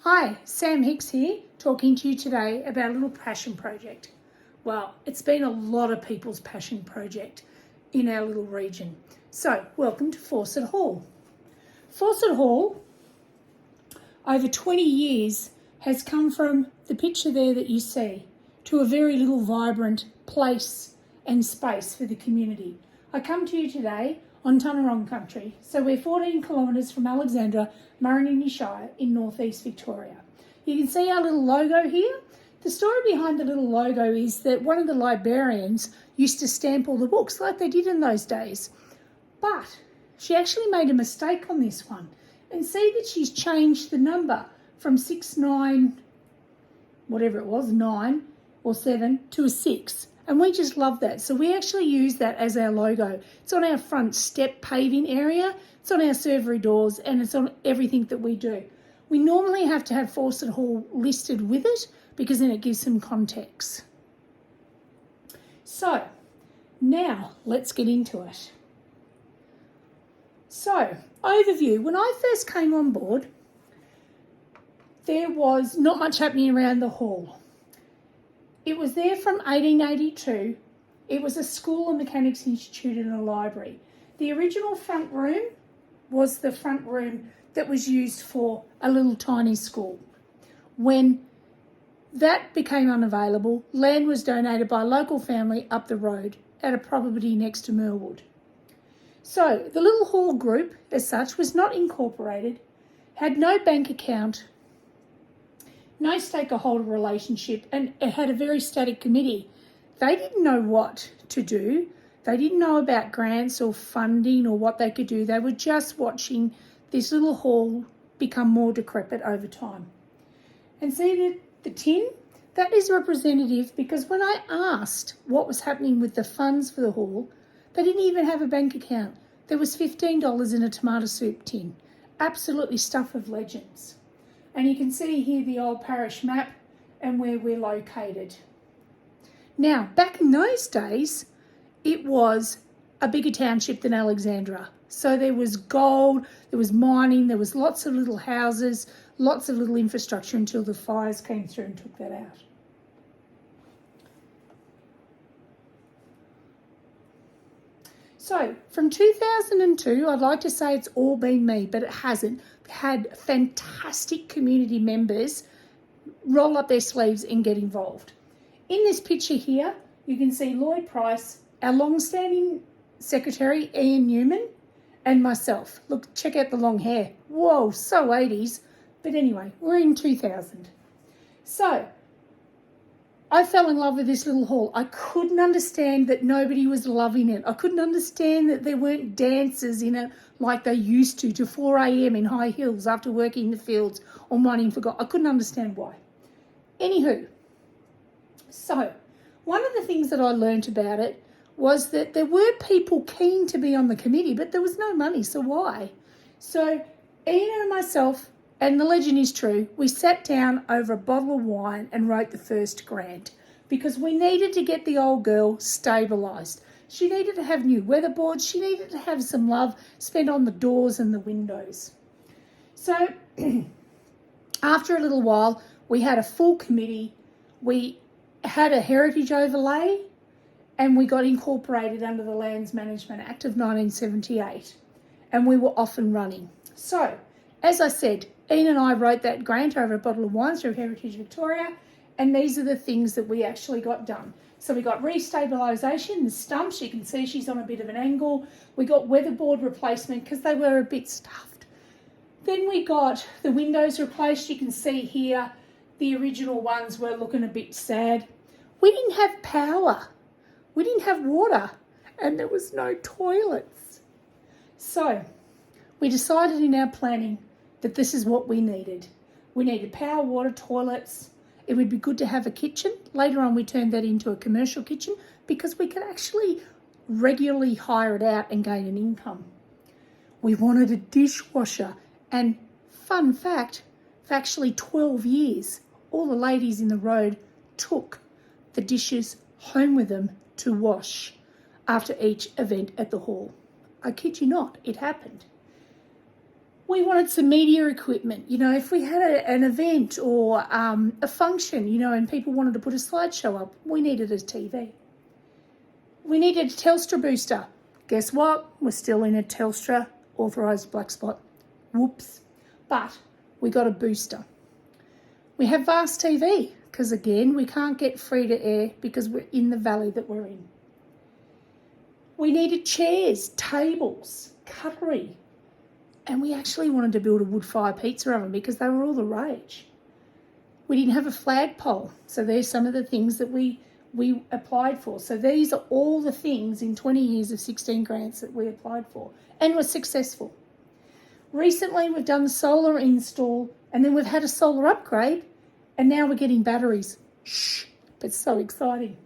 Hi, Sam Hicks here, talking to you today about a little passion project. Well, it's been a lot of people's passion project in our little region. So, welcome to Fawcett Hall. Fawcett Hall, over 20 years, has come from the picture there that you see to a very little vibrant place and space for the community. I come to you today on Tunnerong country. So we're 14 kilometres from Alexandra, Murrumbidgee Shire in northeast Victoria. You can see our little logo here. The story behind the little logo is that one of the librarians used to stamp all the books like they did in those days. But she actually made a mistake on this one. And see that she's changed the number from 69, whatever it was, 9 or 7 to a 6. And we just love that. So we actually use that as our logo. It's on our front step paving area, it's on our servery doors, and it's on everything that we do. We normally have to have Fawcett Hall listed with it because then it gives some context. So now let's get into it. So, overview. When I first came on board, there was not much happening around the hall. It was there from 1882. It was a school, a mechanics institute and a library. The original front room was the front room that was used for a little tiny school. When that became unavailable, land was donated by a local family up the road at a property next to Merwood. So the little hall group as such was not incorporated, had no bank account, no stakeholder relationship, and it had a very static committee. They didn't know what to do. They didn't know about grants or funding or what they could do. They were just watching this little hall become more decrepit over time. And see the tin? That is representative because when I asked what was happening with the funds for the hall, they didn't even have a bank account. There was $15 in a tomato soup tin. Absolutely stuff of legends. And you can see here the old parish map and where we're located. Now, back in those days, it was a bigger township than Alexandra. So there was gold, there was mining, there was lots of little houses, lots of little infrastructure until the fires came through and took that out. So from 2002, I'd like to say it's all been me, but it hasn't. Had fantastic community members roll up their sleeves and get involved. In this picture here, you can see Lloyd Price, our long-standing secretary, Ian Newman, and myself. Look, check out the long hair. Whoa, so 80s. But anyway, we're in 2000. So I fell in love with this little hall. I couldn't understand that nobody was loving it. I couldn't understand that there weren't dancers in it like they used to 4 a.m. in high heels after working in the fields or mining for gold. I couldn't understand why. Anywho, so one of the things that I learnt about it was that there were people keen to be on the committee, but there was no money, so why? So Ian and myself, and the legend is true, we sat down over a bottle of wine and wrote the first grant because we needed to get the old girl stabilised. She needed to have new weatherboards. She needed to have some love spent on the doors and the windows. So after a little while, we had a full committee. We had a heritage overlay and we got incorporated under the Lands Management Act of 1978 and we were off and running. So, as I said, Ian and I wrote that grant over a bottle of wine through Heritage Victoria, and these are the things that we actually got done. So we got restabilisation, the stumps, you can see she's on a bit of an angle. We got weatherboard replacement because they were a bit stuffed. Then we got the windows replaced. You can see here the original ones were looking a bit sad. We didn't have power. We didn't have water, and there was no toilets. So we decided in our planning that this is what we needed. We needed power, water, toilets. It would be good to have a kitchen. Later on, we turned that into a commercial kitchen because we could actually regularly hire it out and gain an income. We wanted a dishwasher. And fun fact, for actually 12 years, all the ladies in the road took the dishes home with them to wash after each event at the hall. I kid you not, it happened. We wanted some media equipment. You know, if we had an event or a function, you know, and people wanted to put a slideshow up, we needed a TV. We needed a Telstra booster. Guess what? We're still in a Telstra authorised black spot. Whoops. But we got a booster. We have Vast TV because, again, we can't get free to air because we're in the valley that we're in. We needed chairs, tables, cutlery. And we actually wanted to build a wood fire pizza oven because they were all the rage. We didn't have a flagpole. So there's some of the things that we applied for. So these are all the things in 20 years of 16 grants that we applied for and were successful. Recently, we've done the solar install and then we've had a solar upgrade and now we're getting batteries. Shh, but so exciting.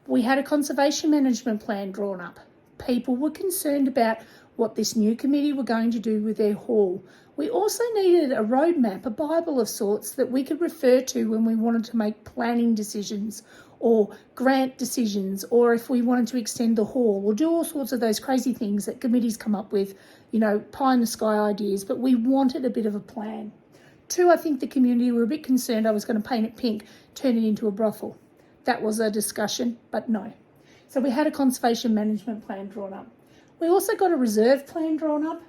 We had a conservation management plan drawn up. People were concerned about what this new committee were going to do with their hall. We also needed a roadmap, a Bible of sorts that we could refer to when we wanted to make planning decisions or grant decisions, or if we wanted to extend the hall or do all sorts of those crazy things that committees come up with, you know, pie in the sky ideas, but we wanted a bit of a plan. 2, I think the community were a bit concerned I was going to paint it pink, turn it into a brothel. That was a discussion, but no. So we had a conservation management plan drawn up. We also got a reserve plan drawn up.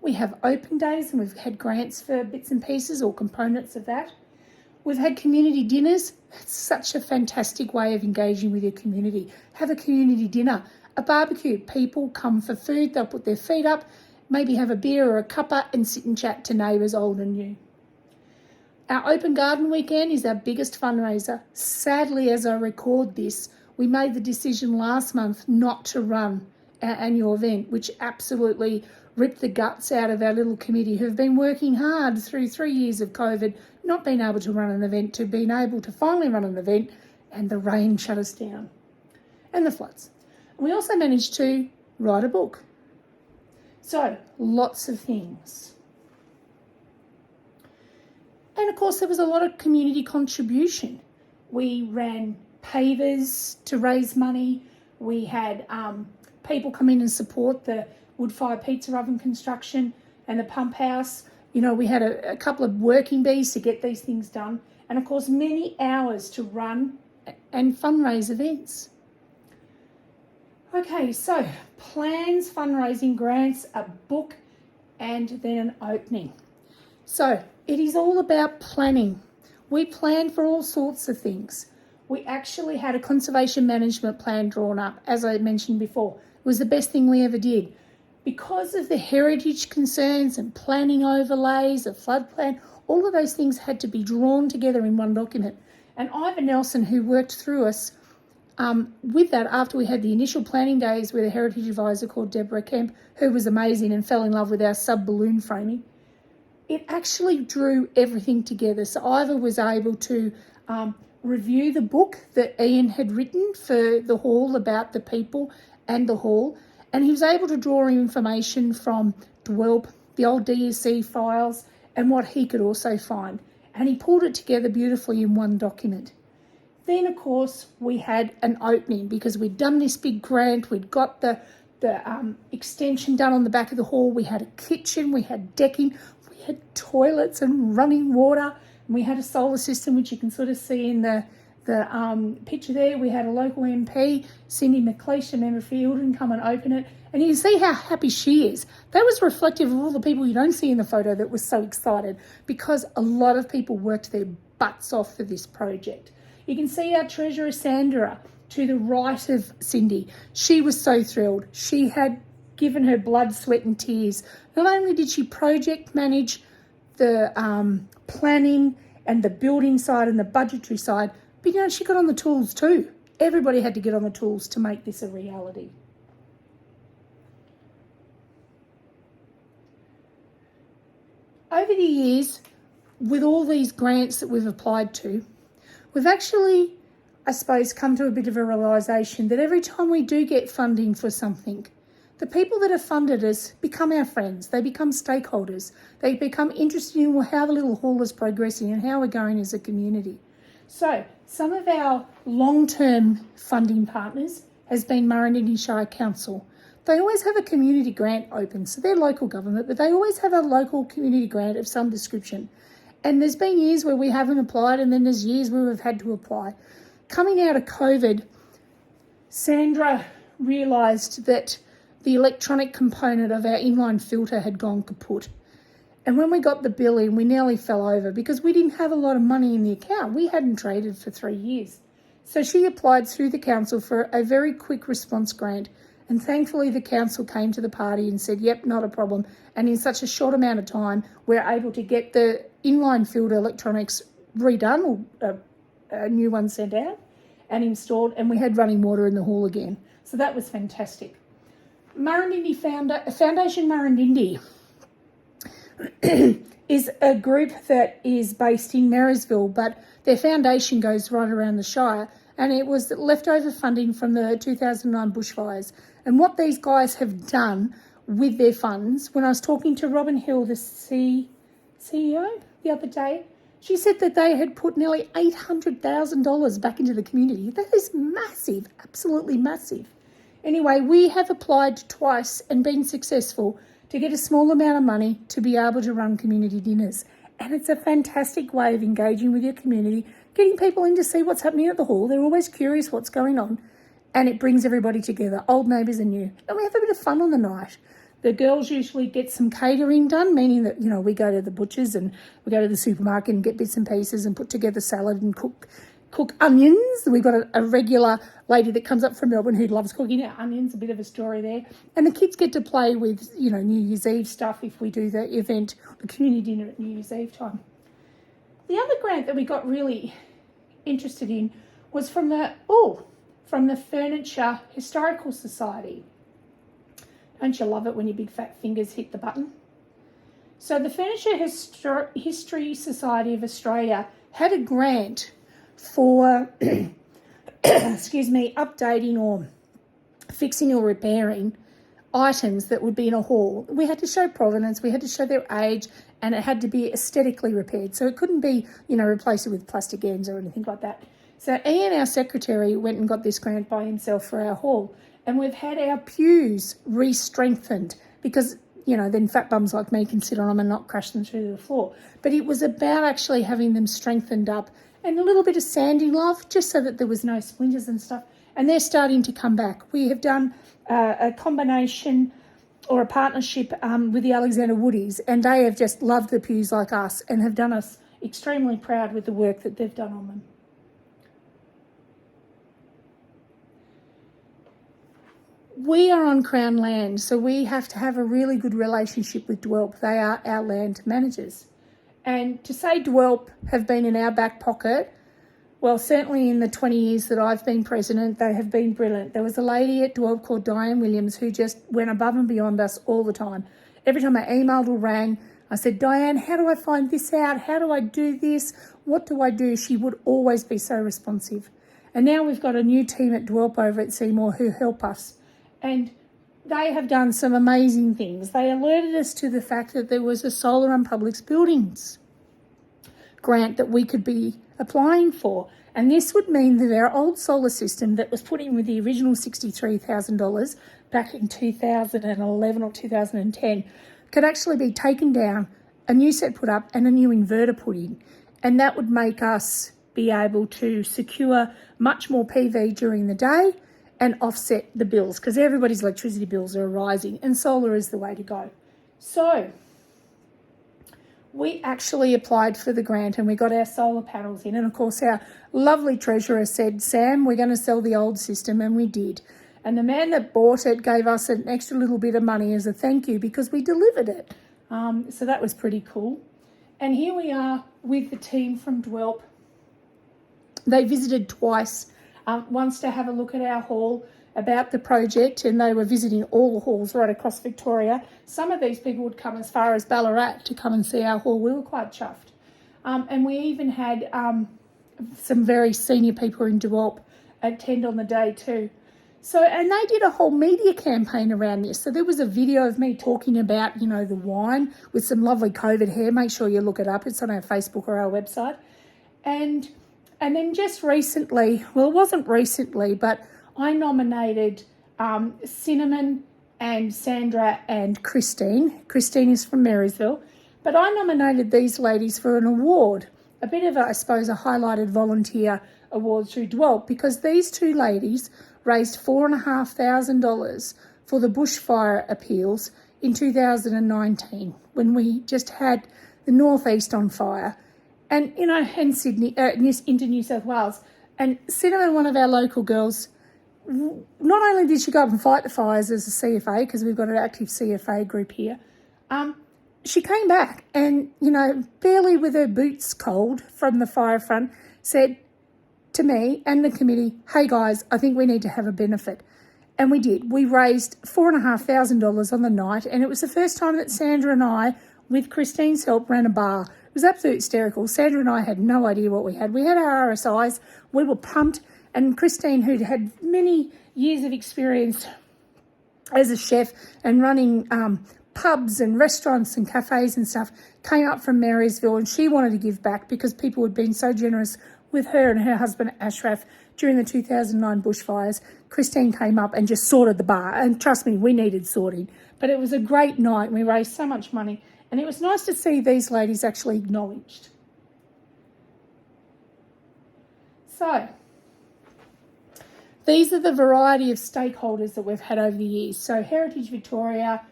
We have open days and we've had grants for bits and pieces or components of that. We've had community dinners. It's such a fantastic way of engaging with your community. Have a community dinner, a barbecue. People come for food, they'll put their feet up, maybe have a beer or a cuppa and sit and chat to neighbours old and new. Our open garden weekend is our biggest fundraiser. Sadly, as I record this, we made the decision last month not to run our annual event, which absolutely ripped the guts out of our little committee who have been working hard through 3 years of COVID, not being able to run an event, to being able to finally run an event, and the rain shut us down, and the floods. We also managed to write a book. So, lots of things. And of course, there was a lot of community contribution. We ran pavers to raise money. We had people come in and support the wood fire pizza oven construction and the pump house. You know, we had a couple of working bees to get these things done. And of course, many hours to run and fundraise events. Okay, so plans, fundraising, grants, a book, and then an opening. So it is all about planning. We planned for all sorts of things. We actually had a conservation management plan drawn up, as I mentioned before. It was the best thing we ever did. Because of the heritage concerns and planning overlays, a flood plan, all of those things had to be drawn together in one document. And Ivan Nelson, who worked through us with that after we had the initial planning days with a heritage advisor called Deborah Kemp, who was amazing and fell in love with our sub-balloon framing, it actually drew everything together. So Ivan was able to review the book that Ian had written for the hall about the people and the hall, and he was able to draw information from DWELP, the old DSC files, and what he could also find. And he pulled it together beautifully in one document. Then, of course, we had an opening because we'd done this big grant. We'd got the extension done on the back of the hall. We had a kitchen, we had decking, we had toilets and running water, and we had a solar system, which you can sort of see in the picture there. We had a local MP, Cindy McLeish, a member for Eildon, come and open it. And you can see how happy she is. That was reflective of all the people you don't see in the photo that were so excited, because a lot of people worked their butts off for this project. You can see our treasurer, Sandra, to the right of Cindy. She was so thrilled. She had given her blood, sweat and tears. Not only did she project manage the planning and the building side and the budgetary side, but you know, she got on the tools too. Everybody had to get on the tools to make this a reality. Over the years, with all these grants that we've applied to, we've actually, I suppose, come to a bit of a realisation that every time we do get funding for something, the people that have funded us become our friends. They become stakeholders. They become interested in how the little hall is progressing and how we're going as a community. So some of our long-term funding partners has been Murrumbidgee Shire Council. they always have a community grant open. So they're local government, but they always have a local community grant of some description. And there's been years where we haven't applied, and then there's years where we've had to apply. Coming out of COVID, Sandra realised that the electronic component of our inline filter had gone kaput. And when we got the bill in, we nearly fell over because we didn't have a lot of money in the account. We hadn't traded for 3 years. So she applied through the council for a very quick response grant. And thankfully the council came to the party and said, yep, not a problem. And in such a short amount of time, we're able to get the inline filter electronics redone, or a new one sent out and installed. And we had running water in the hall again. So that was fantastic. Murrindindi Foundation Murrindindi is a group that is based in Marysville, but their foundation goes right around the Shire, and it was leftover funding from the 2009 bushfires. And what these guys have done with their funds, when I was talking to Robin Hill, the CEO, the other day, she said that they had put nearly $800,000 back into the community. That is massive, absolutely massive. Anyway, we have applied twice and been successful to get a small amount of money to be able to run community dinners. And it's a fantastic way of engaging with your community, getting people in to see what's happening at the hall. They're always curious what's going on. And it brings everybody together, old neighbours and new. And we have a bit of fun on the night. The girls usually get some catering done, meaning that, we go to the butchers and we go to the supermarket and get bits and pieces and put together salad and cook onions. We've got a regular lady that comes up from Melbourne who loves cooking our onions, a bit of a story there. And the kids get to play with, New Year's Eve stuff if we do the event, the community dinner at New Year's Eve time. The other grant that we got really interested in was from the Furniture Historical Society. Don't you love it when your big fat fingers hit the button? So the Furniture History Society of Australia had a grant for, updating or fixing or repairing items that would be in a hall. We had to show provenance, we had to show their age, and it had to be aesthetically repaired. So it couldn't be, replace it with plastic ends or anything like that. So Ian, our secretary, went and got this grant by himself for our hall. And we've had our pews re-strengthened because, then fat bums like me can sit on them and not crash them through the floor. But it was about actually having them strengthened up and a little bit of sanding, love, just so that there was no splinters and stuff. And they're starting to come back. We have done a combination or a partnership with the Alexander Woodies, and they have just loved the pews like us and have done us extremely proud with the work that they've done on them. We are on Crown land, so we have to have a really good relationship with DWELP. They are our land managers. And to say DWELP have been in our back pocket, well, certainly in the 20 years that I've been president, they have been brilliant. There was a lady at DWELP called Diane Williams who just went above and beyond us all the time. Every time I emailed or rang, I said, Diane, how do I find this out? How do I do this? What do I do? She would always be so responsive. And now we've got a new team at DWELP over at Seymour who help us. And they have done some amazing things. They alerted us to the fact that there was a solar on public buildings grant that we could be applying for. And this would mean that our old solar system that was put in with the original $63,000 back in 2011 or 2010 could actually be taken down, a new set put up and a new inverter put in. And that would make us be able to secure much more PV during the day and offset the bills, because everybody's electricity bills are rising and solar is the way to go. So we actually applied for the grant and we got our solar panels in, and of course our lovely treasurer said, Sam, we're going to sell the old system, and we did. And the man that bought it gave us an extra little bit of money as a thank you because we delivered it. So that was pretty cool. And here we are with the team from DWELP. They visited twice. Once to have a look at our hall about the project, and they were visiting all the halls right across Victoria. Some of these people would come as far as Ballarat to come and see our hall. We were quite chuffed. And we even had some very senior people in DWELP attend on the day too. So, and they did a whole media campaign around this. So there was a video of me talking about, the wine with some lovely COVID hair. Make sure you look it up. It's on our Facebook or our website. And then just recently, well, it wasn't recently, but I nominated Cinnamon and Sandra and Christine. Christine is from Marysville. But I nominated these ladies for an award, a bit of, I suppose, a highlighted volunteer award through Dwell, because these two ladies raised $4,500 for the bushfire appeals in 2019 when we just had the northeast on fire, and and Sydney into New South Wales. And Cinnamon, one of our local girls, not only did she go up and fight the fires as a CFA, because we've got an active CFA group here, she came back and, barely with her boots cold from the fire front, said to me and the committee, hey guys, I think we need to have a benefit. And we did. We raised $4,500 on the night, and it was the first time that Sandra and I, with Christine's help, ran a bar. It was absolutely hysterical. Sandra and I had no idea what we had. We had our RSIs. We were pumped. And Christine, who'd had many years of experience as a chef and running pubs and restaurants and cafes and stuff, came up from Marysville, and she wanted to give back because people had been so generous with her and her husband Ashraf during the 2009 bushfires. Christine came up and just sorted the bar, and trust me, we needed sorting. But it was a great night. We raised so much money, and it was nice to see these ladies actually acknowledged. So these are the variety of stakeholders that we've had over the years. So Heritage Victoria,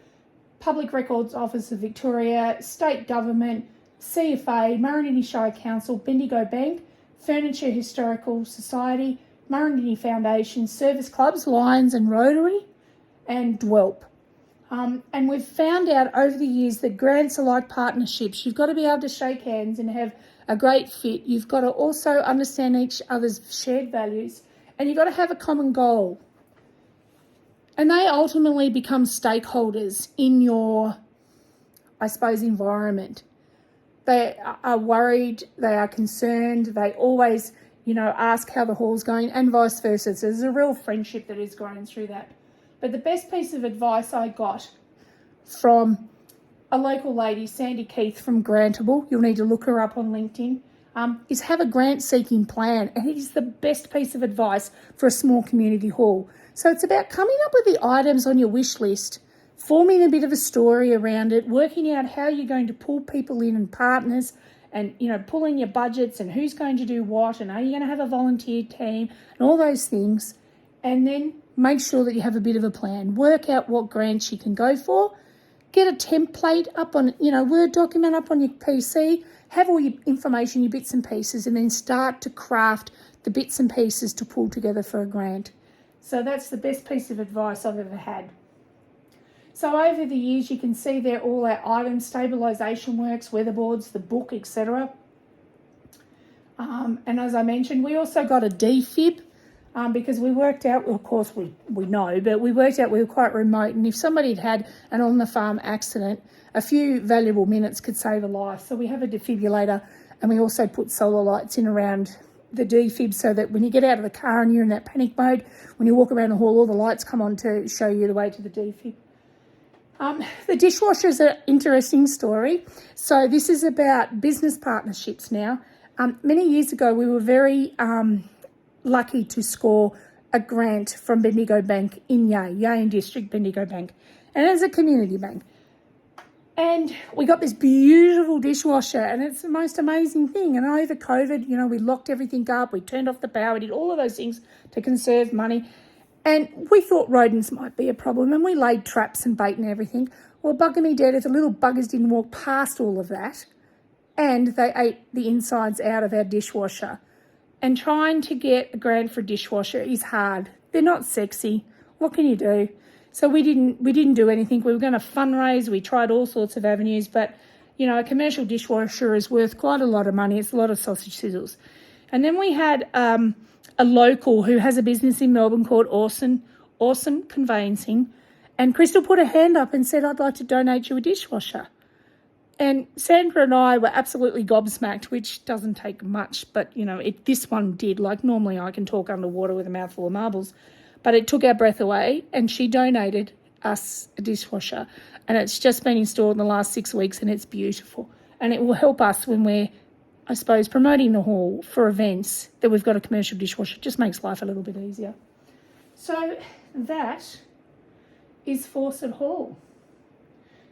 Public Records Office of Victoria, State Government, CFA, Murrumbidgee Shire Council, Bendigo Bank, Furniture Historical Society, Murrumbidgee Foundation, Service Clubs, Lions and Rotary, and Dwelp. And we've found out over the years that grants are like partnerships. You've got to be able to shake hands and have a great fit. You've got to also understand each other's shared values, and you've got to have a common goal. And they ultimately become stakeholders in your, I suppose, environment. They are worried, they are concerned, they always, ask how the hall's going, and vice versa. So there's a real friendship that is growing through that. But the best piece of advice I got from a local lady, Sandy Keith from Grantable, you'll need to look her up on LinkedIn, is have a grant-seeking plan. And it is the best piece of advice for a small community hall. So it's about coming up with the items on your wish list, forming a bit of a story around it, working out how you're going to pull people in and partners, and, pulling your budgets and who's going to do what, and are you going to have a volunteer team and all those things. And then make sure that you have a bit of a plan. Work out what grants you can go for. Get a template up on, Word document up on your PC. Have all your information, your bits and pieces, and then start to craft the bits and pieces to pull together for a grant. So that's the best piece of advice I've ever had. So over the years, you can see there all our items, stabilisation works, weatherboards, the book, etc. And as I mentioned, we also got a defib because we worked out, well, of course we know, but we worked out we were quite remote, and if somebody had had an on-the-farm accident, a few valuable minutes could save a life. So we have a defibrillator, and we also put solar lights in around the defib so that when you get out of the car and you're in that panic mode, when you walk around the hall, all the lights come on to show you the way to the defib. The dishwasher is an interesting story. So this is about business partnerships now. Many years ago, we were very lucky to score a grant from Bendigo Bank in Yane District, Bendigo Bank, and it's a community bank. And we got this beautiful dishwasher, and it's the most amazing thing. And over COVID, we locked everything up, we turned off the power, we did all of those things to conserve money. And we thought rodents might be a problem, and we laid traps and bait and everything. Well, bugger me dead if the little buggers didn't walk past all of that, and they ate the insides out of our dishwasher. And trying to get a grant for a dishwasher is hard. They're not sexy. What can you do? So we didn't do anything. We were going to fundraise. We tried all sorts of avenues, but a commercial dishwasher is worth quite a lot of money. It's a lot of sausage sizzles. And then we had a local who has a business in Melbourne called Awesome Conveyancing, and Crystal put her hand up and said, I'd like to donate you a dishwasher. And Sandra and I were absolutely gobsmacked, which doesn't take much, but, this one did. Like, normally I can talk underwater with a mouthful of marbles, but it took our breath away, and she donated us a dishwasher, and it's just been installed in the last 6 weeks, and it's beautiful. And it will help us when we're, I suppose, promoting the hall for events that we've got a commercial dishwasher. It just makes life a little bit easier. So that is Fawcett Hall.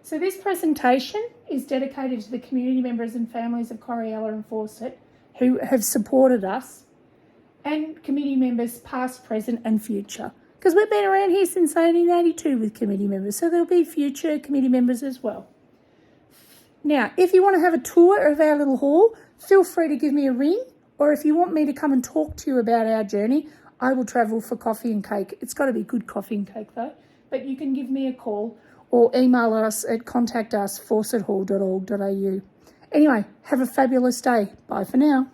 So this presentation is dedicated to the community members and families of Corriella and Fawcett who have supported us, and committee members past, present and future. Because we've been around here since 1882 with committee members, so there'll be future committee members as well. Now, if you want to have a tour of our little hall, feel free to give me a ring, or if you want me to come and talk to you about our journey, I will travel for coffee and cake. It's got to be good coffee and cake though. But you can give me a call or email us at contactus@fawcetthall.org.au. Anyway, have a fabulous day. Bye for now.